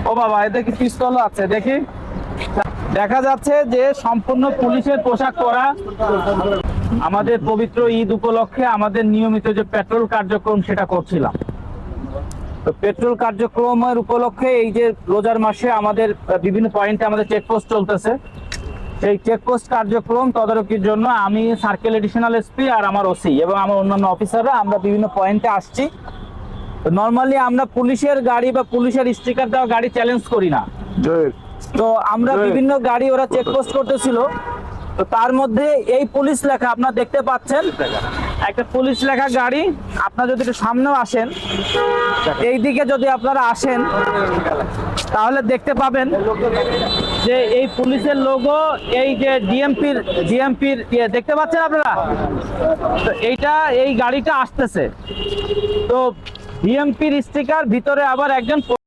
ও বাবা, এতে কি পিস্তল আছে দেখি। দেখা যাচ্ছে যে সম্পূর্ণ পুলিশের পোশাক পরা। আমাদের পবিত্র ঈদ উপলক্ষে আমাদের নিয়মিত যে পেট্রোল কার্যক্রম সেটা করছিলাম। তো পেট্রোল কার্যক্রমের উপলক্ষে এই যে রোজার মাসে আমাদের বিভিন্ন পয়েন্টে আমাদের চেকপোস্ট চলতেছে। সেই চেকপোস্ট কার্যক্রম তদারকির জন্য আমি সার্কেল এডিশনাল এসপি আর আমার ওসি এবং আমার অন্যান্য অফিসাররা আমরা বিভিন্ন পয়েন্টে আসছি। নর্মালি আমরা পুলিশের গাড়ি বা পুলিশের স্টিকার দেওয়া গাড়ি চ্যালেঞ্জ করি না। তো আমরা বিভিন্ন গাড়ি ওরা চেকপোস্ট করতেছিল। তো তার মধ্যে এই পুলিশ লেখা আপনারা দেখতে পাচ্ছেন, একটা পুলিশ লেখা গাড়ি। আপনারা যদি একটু সামনেও আসেন, এই দিকে যদি আপনারা আসেন তাহলে দেখতে পাবেন যে এই পুলিশের লোগো, এই যে ডিএমপির দেখতে পাচ্ছেন আপনারা। তো এই গাড়িটা আসতেছে। তো ডিএমপির স্টিকার, ভিতরে আবার একজন